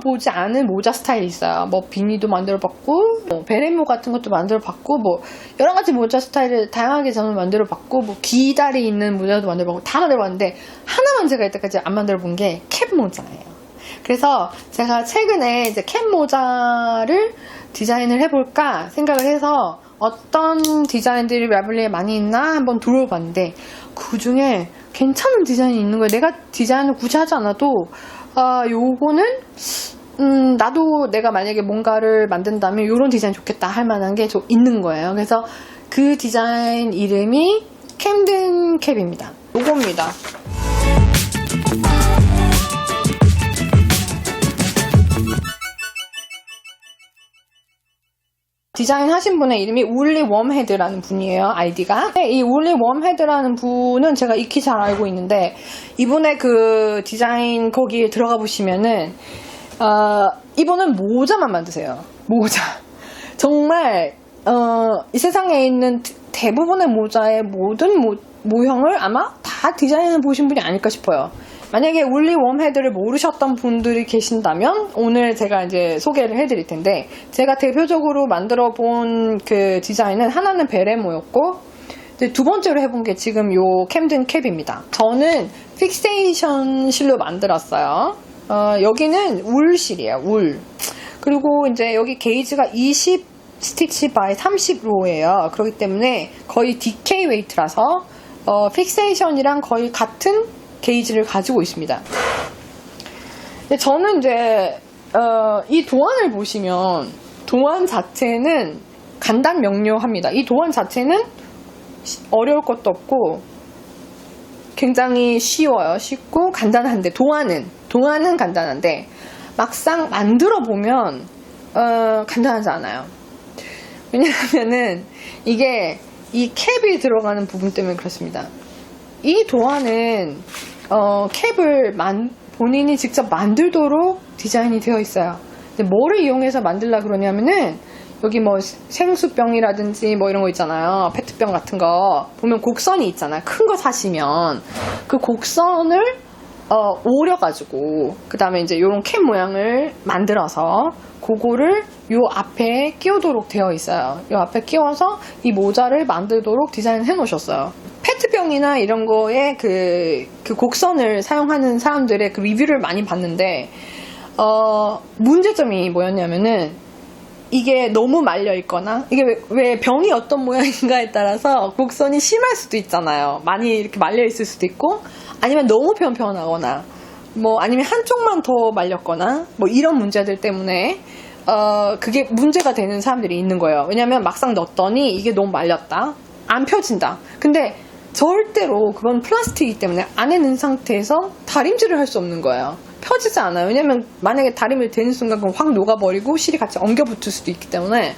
보지 않은 모자 스타일이 있어요. 뭐 비니도 만들어봤고, 뭐 베레모 같은 것도 만들어봤고, 뭐 여러 가지 모자 스타일을 다양하게 저는 만들어봤고, 뭐 기다리 있는 모자도 만들어봤고 다 만들어봤는데 하나만 제가 이때까지 안 만들어본 게 캡 모자예요. 그래서 제가 최근에 이제 캡 모자를 디자인을 해볼까 생각을 해서 어떤 디자인들이 라블리에 많이 있나 한번 들어봤는데 그 중에 괜찮은 디자인이 있는 거예요. 내가 디자인을 굳이 하지 않아도 요거는 나도 내가 만약에 뭔가를 만든다면 요런 디자인 좋겠다 할 만한 게 좀 있는 거예요. 그래서 그 디자인 이름이 캠든 캡입니다. 요겁니다. 디자인 하신 분의 이름이 울리 웜헤드라는 분이에요. 아이디가. 이 울리 웜헤드라는 분은 제가 익히 잘 알고 있는데 이분의 그 디자인 거기에 들어가 보시면은 이분은 모자만 만드세요. 모자. 정말 이 세상에 있는 대부분의 모자의 모든 모형을 아마 다 디자인을 보신 분이 아닐까 싶어요. 만약에 울리 웜헤드를 모르셨던 분들이 계신다면 오늘 제가 이제 소개를 해드릴 텐데 제가 대표적으로 만들어 본 그 디자인은 하나는 베레모였고 두 번째로 해본 게 지금 요 캠든 캡입니다. 저는 픽세이션 실로 만들었어요. 여기는 울 실이에요. 울. 그리고 이제 여기 게이지가 20 스티치 바이 30로예요. 그렇기 때문에 거의 DK 웨이트라서 픽세이션이랑 거의 같은 게이지를 가지고 있습니다. 근데 저는 이제 이 도안을 보시면 도안 자체는 간단 명료합니다. 이 도안 자체는 어려울 것도 없고 굉장히 쉬워요. 쉽고 간단한데 도안은 간단한데 막상 만들어 보면 간단하지 않아요. 왜냐하면은 이게 이 캡이 들어가는 부분 때문에 그렇습니다. 이 도안은 캡을 본인이 직접 만들도록 디자인이 되어 있어요. 근데 뭐를 이용해서 만들라 그러냐면은 여기 뭐 생수병이라든지 뭐 이런 거 있잖아요. 페트병 같은 거 보면 곡선이 있잖아요. 큰 거 사시면 그 곡선을 오려가지고 그 다음에 이제 요런 캡 모양을 만들어서 그거를 요 앞에 끼우도록 되어 있어요. 요 앞에 끼워서 이 모자를 만들도록 디자인을 해 놓으셨어요. 페트병이나 이런 거에 그 곡선을 사용하는 사람들의 그 리뷰를 많이 봤는데 문제점이 뭐였냐면은 이게 너무 말려 있거나 이게 왜 병이 어떤 모양인가에 따라서 곡선이 심할 수도 있잖아요. 많이 이렇게 말려 있을 수도 있고 아니면 너무 편편하거나 뭐 아니면 한쪽만 더 말렸거나 뭐 이런 문제들 때문에 그게 문제가 되는 사람들이 있는 거예요. 왜냐면 막상 넣었더니 이게 너무 말렸다. 안 펴진다. 근데 절대로 그건 플라스틱이기 때문에 안에 넣은 상태에서 다림질을 할 수 없는 거예요. 펴지지 않아요. 왜냐면 만약에 다림을 대는 순간 그건 확 녹아버리고 실이 같이 엉겨 붙을 수도 있기 때문에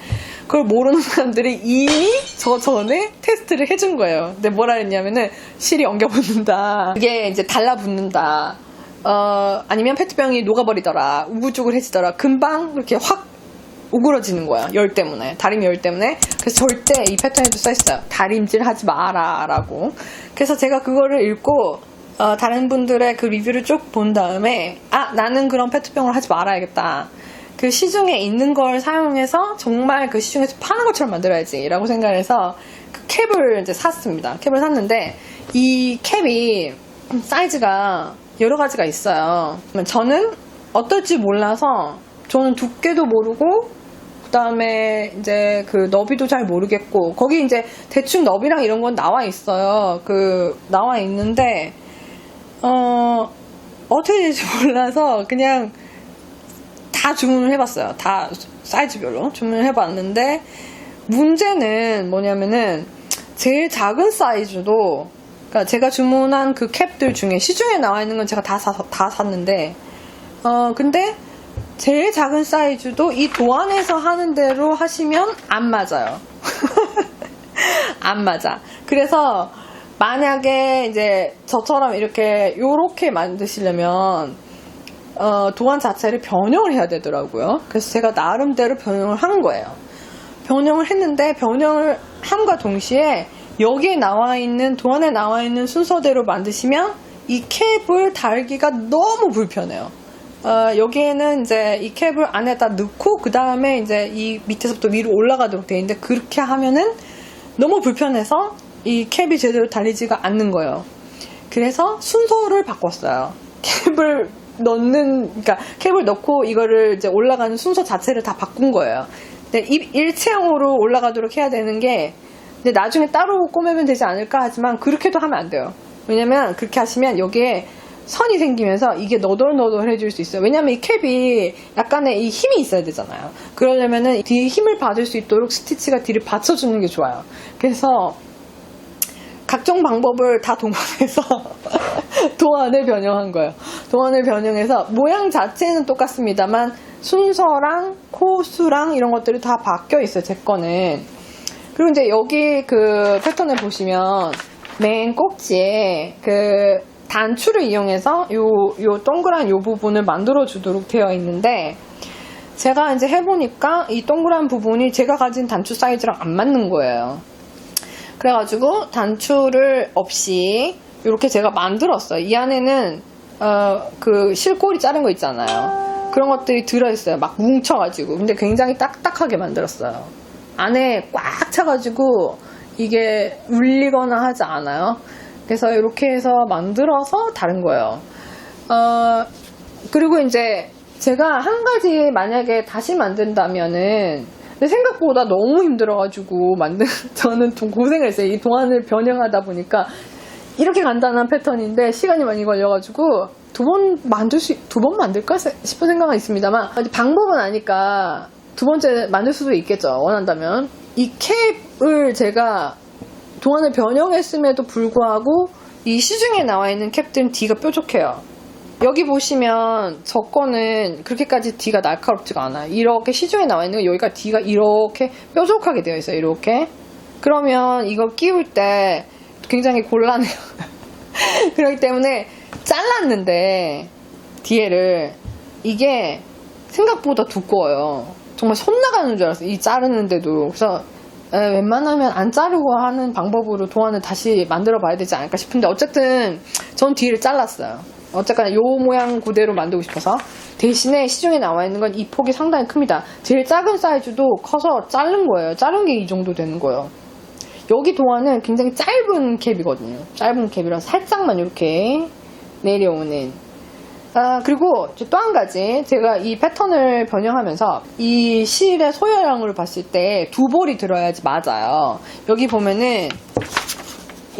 그걸 모르는 사람들이 이미 저 전에 테스트를 해준 거예요. 근데 뭐라 했냐면은 실이 엉겨 붙는다. 그게 이제 달라붙는다. 아니면 페트병이 녹아버리더라. 우글쭈글해지더라. 금방 이렇게 확 오그러지는 거야. 열 때문에. 다림 열 때문에. 그래서 절대 이 패턴에도 써있어요. 다림질 하지 마라 라고. 그래서 제가 그거를 읽고 다른 분들의 그 리뷰를 쭉 본 다음에 나는 그런 페트병을 하지 말아야겠다. 그 시중에 있는 걸 사용해서 정말 그 시중에서 파는 것처럼 만들어야지 라고 생각해서 그 캡을 이제 샀습니다. 캡을 샀는데 이 캡이 사이즈가 여러 가지가 있어요. 저는 어떨지 몰라서 저는 두께도 모르고 그 다음에 이제 그 너비도 잘 모르겠고 거기 이제 대충 너비랑 이런 건 나와 있어요. 나와 있는데 어떻게 될지 몰라서 그냥 다 주문을 해봤어요. 다 사이즈별로 주문을 해봤는데 문제는 뭐냐면은 제일 작은 사이즈도 그러니까 제가 주문한 그 캡들 중에 시중에 나와 있는 건 제가 다 샀는데 근데 제일 작은 사이즈도 이 도안에서 하는 대로 하시면 안 맞아요. 안 맞아. 그래서 만약에 이제 저처럼 요렇게 만드시려면 도안 자체를 변형을 해야 되더라고요. 그래서 제가 나름대로 변형을 한 거예요. 변형을 했는데 변형을 함과 동시에 여기에 도안에 나와 있는 순서대로 만드시면 이 캡을 달기가 너무 불편해요. 여기에는 이제 이 캡을 안에다 넣고 그 다음에 이제 이 밑에서부터 위로 올라가도록 되어 있는데 그렇게 하면은 너무 불편해서 이 캡이 제대로 달리지가 않는 거예요. 그래서 순서를 바꿨어요. 그러니까 캡을 넣고 이거를 이제 올라가는 순서 자체를 다 바꾼 거예요. 근데 일체형으로 올라가도록 해야 되는 게 근데 나중에 따로 꼬매면 되지 않을까 하지만 그렇게도 하면 안 돼요. 왜냐면 그렇게 하시면 여기에 선이 생기면서 이게 너덜너덜해질 수 있어요. 왜냐면 이 캡이 약간의 이 힘이 있어야 되잖아요. 그러려면은 뒤에 힘을 받을 수 있도록 스티치가 뒤를 받쳐주는 게 좋아요. 그래서 각종 방법을 다 동원해서 도안을 변형한 거예요. 도안을 변형해서 모양 자체는 똑같습니다만 순서랑 코수랑 이런 것들이 다 바뀌어 있어요. 제 거는. 그리고 이제 여기 그 패턴을 보시면 맨 꼭지에 그 단추를 이용해서 요 동그란 요 부분을 만들어 주도록 되어 있는데 제가 이제 해보니까 이 동그란 부분이 제가 가진 단추 사이즈랑 안 맞는 거예요. 그래가지고 단추를 없이 이렇게 제가 만들었어요. 이 안에는 그 실꼬리 자른 거 있잖아요. 그런 것들이 들어있어요. 막 뭉쳐가지고. 근데 굉장히 딱딱하게 만들었어요. 안에 꽉 차가지고 이게 울리거나 하지 않아요. 그래서 이렇게 해서 만들어서 다른 거예요. 그리고 이제 제가 한 가지 만약에 다시 만든다면은 근데 생각보다 너무 힘들어가지고 저는 좀 고생을 했어요. 이 도안을 변형하다 보니까 이렇게 간단한 패턴인데 시간이 많이 걸려가지고 두 번 만들까 싶은 생각은 있습니다만 방법은 아니까 두 번째 만들 수도 있겠죠. 원한다면. 이 캡을 제가 도안을 변형했음에도 불구하고 이 시중에 나와 있는 캡들은 D가 뾰족해요. 여기 보시면 저 거는 그렇게까지 D가 날카롭지가 않아요. 이렇게 시중에 나와 있는 거 여기가 D가 이렇게 뾰족하게 되어 있어요. 이렇게. 그러면 이거 끼울 때 굉장히 곤란해요. 그렇기 때문에 잘랐는데 뒤에를 이게 생각보다 두꺼워요. 정말 손 나가는 줄 알았어요. 이 자르는데도. 그래서 웬만하면 안 자르고 하는 방법으로 도안을 다시 만들어 봐야 되지 않을까 싶은데 어쨌든 전 뒤를 잘랐어요. 어쨌거나 요 모양 그대로 만들고 싶어서. 대신에 시중에 나와 있는 건 이 폭이 상당히 큽니다. 제일 작은 사이즈도 커서 자른 거예요. 자른 게 이 정도 되는 거예요. 여기 도안은 굉장히 짧은 캡이거든요. 짧은 캡이라 살짝만 이렇게 내려오는. 그리고 또 한 가지 제가 이 패턴을 변형하면서 이 실의 소요량을 봤을 때 두 볼이 들어야지 맞아요. 여기 보면은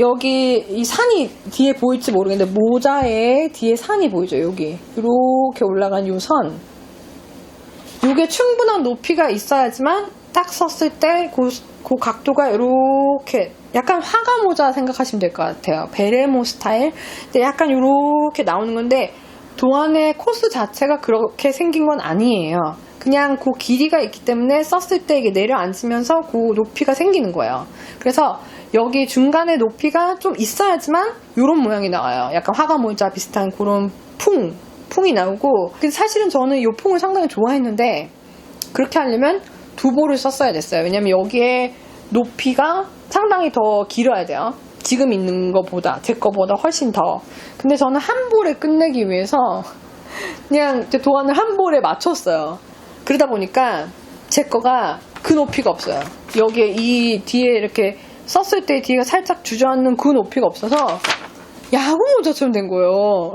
여기 이 산이 뒤에 보일지 모르겠는데 모자에 뒤에 산이 보이죠. 여기 이렇게 올라간 요 선, 요게 충분한 높이가 있어야지만 딱 섰을 때 그 각도가 이렇게 약간 화가 모자 생각하시면 될 것 같아요. 베레모 스타일. 근데 약간 이렇게 나오는 건데 도안의 코스 자체가 그렇게 생긴 건 아니에요. 그냥 그 길이가 있기 때문에 썼을 때 이게 내려앉으면서 그 높이가 생기는 거예요. 그래서 여기 중간에 높이가 좀 있어야지만 이런 모양이 나와요. 약간 화가 모자 비슷한 그런 풍이 나오고. 근데 사실은 저는 이 풍을 상당히 좋아했는데 그렇게 하려면 두 볼을 썼어야 됐어요. 왜냐면 여기에 높이가 상당히 더 길어야 돼요. 지금 있는 것보다, 제 거보다 훨씬 더. 근데 저는 한 볼에 끝내기 위해서 그냥 도안을 한 볼에 맞췄어요. 그러다 보니까 제 거가 그 높이가 없어요. 여기에 이 뒤에 이렇게 썼을 때 뒤가 살짝 주저앉는 그 높이가 없어서 야구 모자처럼 된 거예요.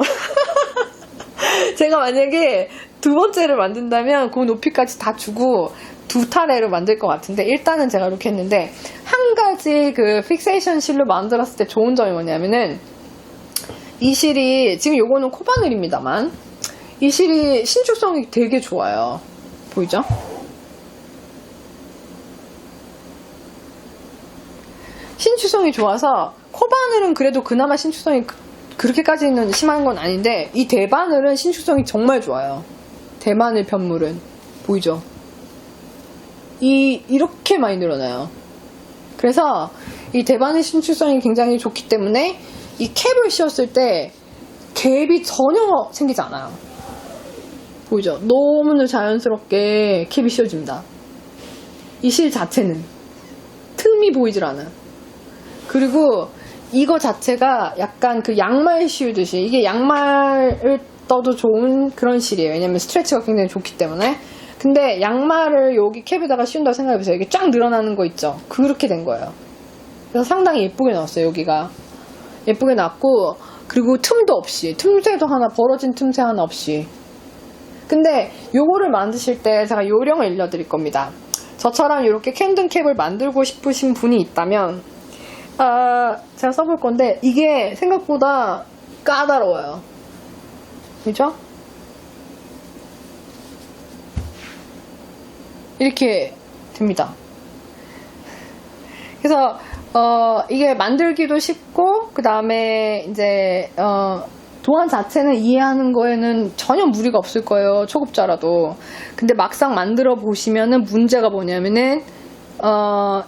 제가 만약에 두 번째를 만든다면 그 높이까지 다 주고 두 타래로 만들 것 같은데 일단은 제가 이렇게 했는데 한 가지 그 픽세이션 실로 만들었을 때 좋은 점이 뭐냐면은 이 실이 지금 요거는 코바늘입니다만 이 실이 신축성이 되게 좋아요. 보이죠? 신축성이 좋아서 코바늘은 그래도 그나마 신축성이 그렇게까지는 심한 건 아닌데 이 대바늘은 신축성이 정말 좋아요. 대바늘 편물은 보이죠? 이렇게 많이 늘어나요. 그래서 이 대바늘 신축성이 굉장히 좋기 때문에 이 캡을 씌웠을 때 갭이 전혀 생기지 않아요. 보이죠? 너무나 자연스럽게 캡이 씌워집니다. 이 실 자체는 틈이 보이질 않아요. 그리고 이거 자체가 약간 그 양말 씌우듯이 이게 양말을 떠도 좋은 그런 실이에요. 왜냐면 스트레치가 굉장히 좋기 때문에. 근데 양말을 여기 캡에다가 씌운다고 생각해보세요. 이게 쫙 늘어나는 거 있죠? 그렇게 된 거예요. 그래서 상당히 예쁘게 나왔어요. 여기가 예쁘게 나왔고, 그리고 틈도 없이, 틈새도 하나, 벌어진 틈새 하나 없이. 근데 요거를 만드실 때 제가 요령을 알려드릴 겁니다. 저처럼 이렇게 캔든 캡을 만들고 싶으신 분이 있다면 제가 써볼 건데, 이게 생각보다 까다로워요. 그죠? 이렇게 됩니다. 그래서 이게 만들기도 쉽고, 그 다음에 이제 도안 자체는 이해하는 거에는 전혀 무리가 없을 거예요. 초급자라도. 근데 막상 만들어 보시면은 문제가 뭐냐면은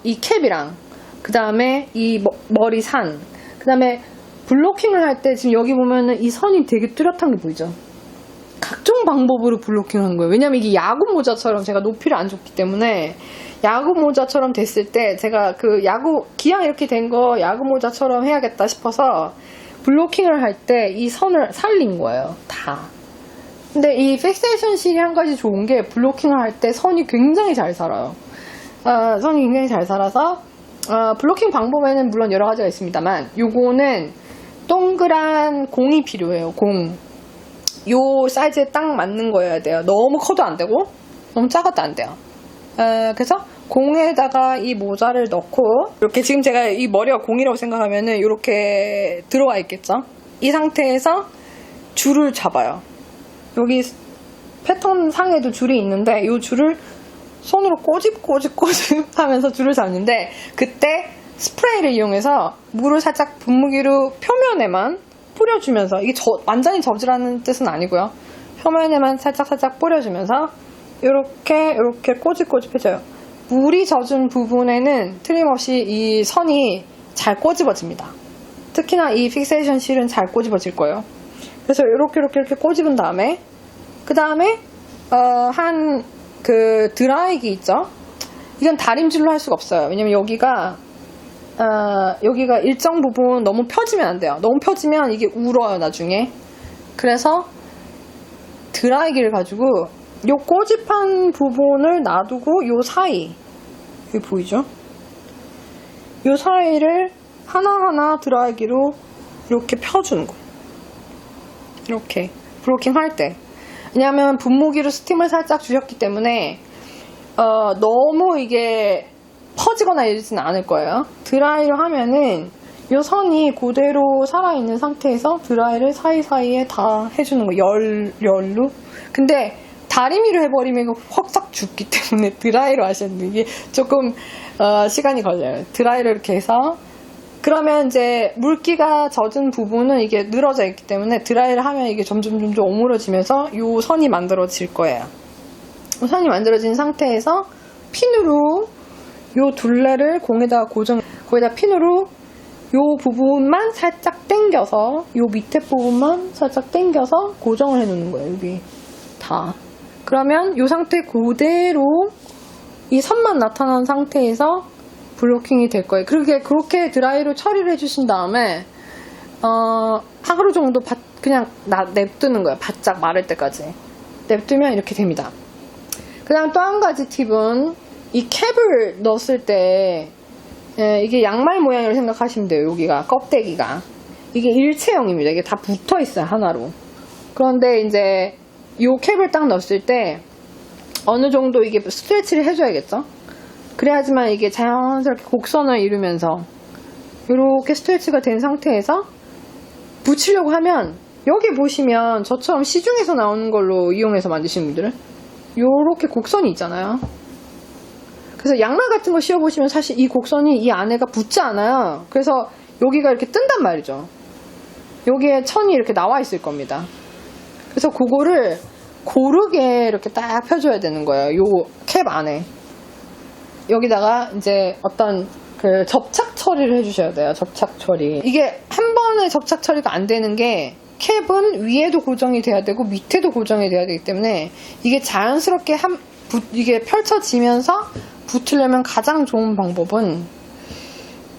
이 캡이랑, 그 다음에 이 머리 산, 그 다음에 블로킹을 할 때 지금 여기 보면은 이 선이 되게 뚜렷한 게 보이죠? 각종 방법으로 블로킹을 한 거예요. 왜냐면 이게 야구 모자처럼 제가 높이를 안 줬기 때문에, 야구 모자처럼 됐을 때 제가 그 기왕 이렇게 된 거 야구 모자처럼 해야겠다 싶어서 블로킹을 할 때 이 선을 살린 거예요. 다. 근데 이 픽세이션 실이 한 가지 좋은 게, 블로킹을 할 때 선이 굉장히 잘 살아요. 선이 굉장히 잘 살아서 블로킹 방법에는 물론 여러 가지가 있습니다만, 요거는 동그란 공이 필요해요. 공. 요 사이즈에 딱 맞는 거여야 돼요. 너무 커도 안 되고 너무 작아도 안 돼요. 그래서 공에다가 이 모자를 넣고, 이렇게 지금 제가 이 머리가 공이라고 생각하면은 이렇게 들어와 있겠죠. 이 상태에서 줄을 잡아요. 여기 패턴 상에도 줄이 있는데 이 줄을 손으로 꼬집 하면서 줄을 잡는데, 그때 스프레이를 이용해서 물을 살짝 분무기로 표면에만 뿌려주면서, 이게 완전히 젖으라는 뜻은 아니고요, 표면에만 살짝 뿌려주면서 이렇게 꼬집해줘요. 물이 젖은 부분에는 틀림없이 이 선이 잘 꼬집어집니다. 특히나 이 픽세이션 실은 잘 꼬집어질 거예요. 그래서 이렇게 꼬집은 다음에, 그 다음에 한 그 드라이기 있죠? 이건 다림질로 할 수가 없어요. 왜냐면 여기가 일정 부분 너무 펴지면 안 돼요. 너무 펴지면 이게 울어요, 나중에. 그래서 드라이기를 가지고 요 꼬집한 부분을 놔두고, 요 사이, 여기 보이죠? 요 사이를 하나하나 드라이기로 이렇게 펴주는 거예요. 이렇게 블로킹 할 때. 왜냐하면 분무기로 스팀을 살짝 주셨기 때문에 너무 이게 퍼지거나 이러지는 않을 거예요. 드라이를 하면은 요 선이 그대로 살아있는 상태에서 드라이를 사이사이에 다 해주는 거예요. 열로. 근데 다리미로 해버리면 확 죽기 때문에 드라이로 하시는 게 조금 시간이 걸려요. 드라이를 이렇게 해서, 그러면 이제 물기가 젖은 부분은 이게 늘어져 있기 때문에 드라이를 하면 이게 점점 오므러지면서 요 선이 만들어질 거예요. 요 선이 만들어진 상태에서 핀으로 요 둘레를 거기다 핀으로 요 부분만 살짝 당겨서, 요 밑에 부분만 살짝 당겨서 고정을 해 놓는 거예요. 여기 다. 그러면 요 상태 그대로 이 선만 나타난 상태에서 블로킹이 될 거예요. 그렇게 드라이로 처리를 해주신 다음에 하루 정도 그냥 냅두는 거예요. 바짝 마를 때까지 냅두면 이렇게 됩니다. 그 다음 또 한 가지 팁은, 이 캡을 넣었을 때 이게 양말 모양이라고 생각하시면 돼요. 여기가 껍데기가 이게 일체형입니다. 이게 다 붙어 있어요, 하나로. 그런데 이제 요 캡을 딱 넣었을 때 어느 정도 이게 스트레치를 해줘야겠죠. 그래야지만 이게 자연스럽게 곡선을 이루면서 이렇게 스트레치가 된 상태에서 붙이려고 하면, 여기 보시면 저처럼 시중에서 나오는 걸로 이용해서 만드시는 분들은 요렇게 곡선이 있잖아요. 그래서 양말 같은 거 씌워보시면 사실 이 곡선이 이 안에가 붙지 않아요. 그래서 여기가 이렇게 뜬단 말이죠. 여기에 천이 이렇게 나와 있을 겁니다. 그래서 그거를 고르게 이렇게 딱 펴줘야 되는 거예요. 요 캡 안에. 여기다가 이제 어떤 그 접착 처리를 해주셔야 돼요. 접착 처리. 이게 한 번에 접착 처리가 안 되는 게, 캡은 위에도 고정이 돼야 되고 밑에도 고정이 돼야 되기 때문에 이게 자연스럽게 이게 펼쳐지면서 붙으려면 가장 좋은 방법은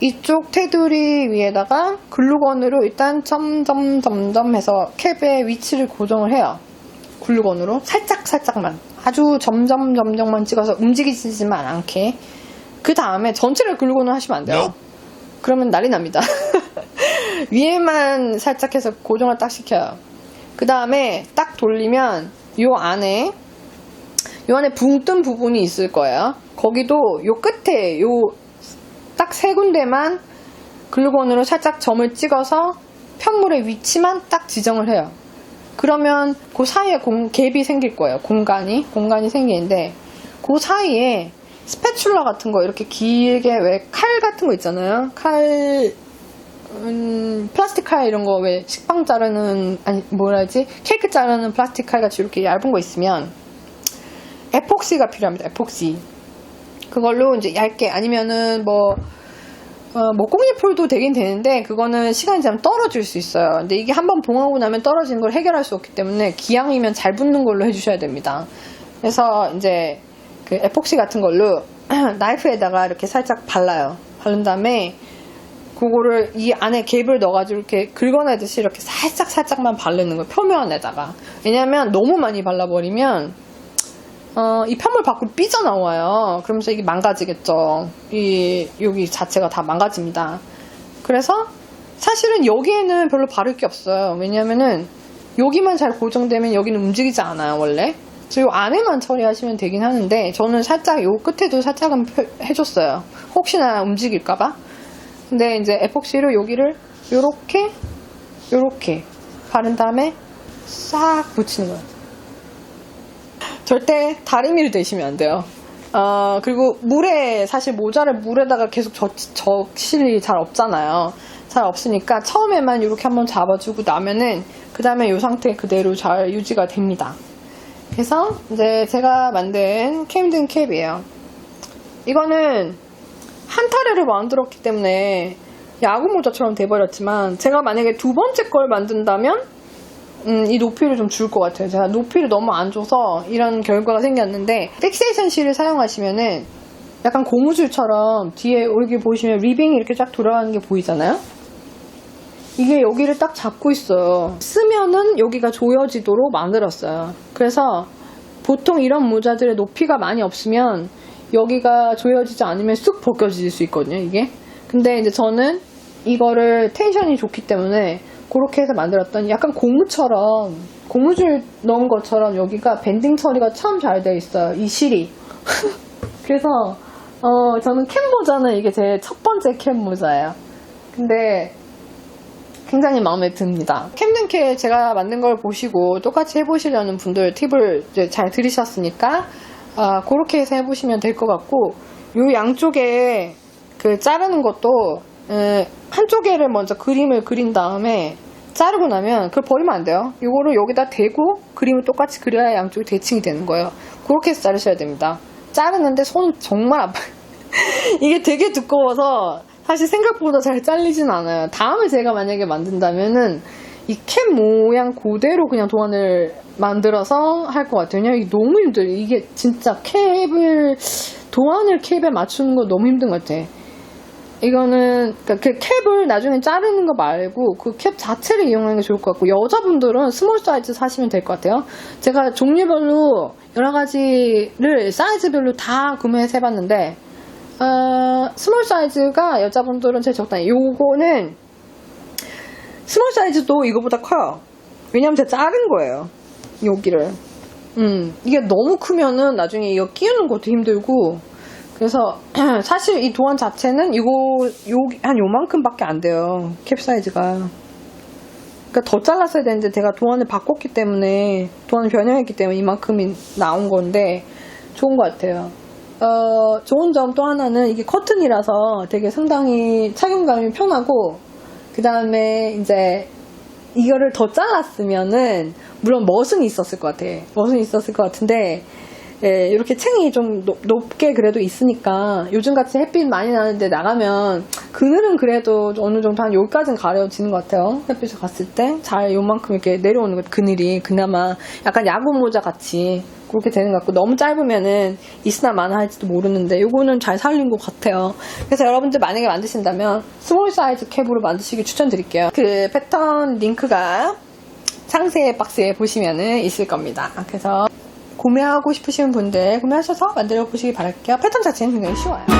이쪽 테두리 위에다가 글루건으로 일단 점점 해서 캡의 위치를 고정을 해요. 글루건으로 살짝만 아주 점점만 찍어서 움직이지만 않게. 그 다음에 전체를 글루건으로 하시면 안 돼요. 그러면 난리 납니다. 위에만 살짝 해서 고정을 딱 시켜요. 그 다음에 딱 돌리면 요 안에 붕 뜬 부분이 있을 거예요. 거기도 요 끝에 요 딱 세 군데만 글루건으로 살짝 점을 찍어서 편물의 위치만 딱 지정을 해요. 그러면 그 사이에 갭이 생길 거예요. 공간이 생기는데 그 사이에 스패츌라 같은 거 이렇게 길게 왜 칼 같은 거 있잖아요. 플라스틱 칼 이런 거 왜 식빵 자르는 케이크 자르는 플라스틱 칼 같이 이렇게 얇은 거 있으면 에폭시가 필요합니다. 에폭시. 그걸로 이제 얇게 아니면은 목공예폴도 되긴 되는데 그거는 시간이 지나면 떨어질 수 있어요. 근데 이게 한번 봉하고 나면 떨어지는 걸 해결할 수 없기 때문에 기왕이면 잘 붙는 걸로 해주셔야 됩니다. 그래서 이제 그 에폭시 같은 걸로 나이프에다가 이렇게 살짝 발라요. 바른 다음에 그거를 이 안에 갭을 넣어가지고 이렇게 긁어내듯이 이렇게 살짝만 바르는 거예요. 표면에다가. 왜냐면 너무 많이 발라버리면 이 편물 밖으로 삐져나와요. 그러면서 이게 망가지겠죠. 여기 자체가 다 망가집니다. 그래서 사실은 여기에는 별로 바를 게 없어요. 왜냐면은 여기만 잘 고정되면 여기는 움직이지 않아요, 원래. 그래서 요 안에만 처리하시면 되긴 하는데 저는 살짝 요 끝에도 살짝은 해줬어요. 혹시나 움직일까봐. 근데 이제 에폭시로 여기를 요렇게 바른 다음에 싹 붙이는 거예요. 절대 다리미를 대시면 안 돼요. 그리고 사실 모자를 물에다가 계속 적실이 잘 없잖아요. 잘 없으니까 처음에만 이렇게 한번 잡아주고 나면은 그 다음에 이 상태 그대로 잘 유지가 됩니다. 그래서 이제 제가 만든 캠든 캡이에요. 이거는 한 타래를 만들었기 때문에 야구 모자처럼 돼버렸지만 제가 만약에 두 번째 걸 만든다면 이 높이를 좀 줄 것 같아요. 제가 높이를 너무 안 줘서 이런 결과가 생겼는데 픽세이션 실을 사용하시면은 약간 고무줄처럼 뒤에 여기 보시면 리빙이 이렇게 쫙 돌아가는 게 보이잖아요. 이게 여기를 딱 잡고 있어요. 쓰면은 여기가 조여지도록 만들었어요. 그래서 보통 이런 모자들의 높이가 많이 없으면 여기가 조여지지 않으면 쑥 벗겨질 수 있거든요, 이게. 근데 이제 저는 이거를 텐션이 좋기 때문에 그렇게 해서 만들었더니 약간 고무줄 넣은 것처럼 여기가 밴딩 처리가 참 잘 돼 있어요, 이 실이. 그래서 저는 캡 모자는 이게 제 첫 번째 캡 모자예요. 근데 굉장히 마음에 듭니다. 캠든 캡 제가 만든 걸 보시고 똑같이 해보시려는 분들 팁을 이제 잘 들으셨으니까 그렇게 해서 해보시면 될 것 같고, 요 양쪽에 그 자르는 것도 한쪽에를 먼저 그림을 그린 다음에 자르고 나면 그걸 버리면 안 돼요. 이거를 여기다 대고 그림을 똑같이 그려야 양쪽이 대칭이 되는 거예요. 그렇게 해서 자르셔야 됩니다. 자르는데 손 정말 아파요. 이게 되게 두꺼워서 사실 생각보다 잘 잘리진 않아요. 다음에 제가 만약에 만든다면은 이 캡 모양 그대로 그냥 도안을 만들어서 할 것 같아요. 왜냐면 이게 너무 힘들어요. 이게 진짜 도안을 캡에 맞추는 거 너무 힘든 것 같아. 이거는 그러니까 그 캡을 나중에 자르는 거 말고 그 캡 자체를 이용하는 게 좋을 것 같고, 여자분들은 스몰 사이즈 사시면 될 것 같아요. 제가 종류별로 여러 가지를 사이즈별로 다 구매해서 해봤는데 스몰 사이즈가 여자분들은 제일 적당해요. 요거는 스몰 사이즈도 이거보다 커요. 왜냐면 제가 자른 거예요, 여기를. 이게 너무 크면은 나중에 이거 끼우는 것도 힘들고, 그래서 사실 이 도안 자체는 한 요만큼밖에 안 돼요, 캡 사이즈가. 그러니까 더 잘랐어야 되는데 제가 도안을 바꿨기 때문에, 도안을 변형했기 때문에 이만큼이 나온 건데 좋은 것 같아요. 좋은 점 또 하나는 이게 커튼이라서 되게 상당히 착용감이 편하고, 그 다음에 이제 이거를 더 잘랐으면은 물론 멋은 있었을 것 같아. 멋은 있었을 것 같은데, 예, 이렇게 층이 좀 높게 그래도 있으니까 요즘같이 햇빛 많이 나는데 나가면 그늘은 그래도 어느 정도 한 여기까지는 가려지는 것 같아요. 햇빛을 갔을 때 잘 요만큼 이렇게 내려오는 것, 그늘이 그나마 약간 야구 모자 같이 그렇게 되는 것 같고, 너무 짧으면은 있으나 마나 할지도 모르는데 요거는 잘 살린 것 같아요. 그래서 여러분들 만약에 만드신다면 스몰 사이즈 캡으로 만드시길 추천드릴게요. 그 패턴 링크가 상세 박스에 보시면은 있을 겁니다. 그래서 구매하고 싶으신 분들 구매하셔서 만들어 보시기 바랄게요. 패턴 자체는 굉장히 쉬워요.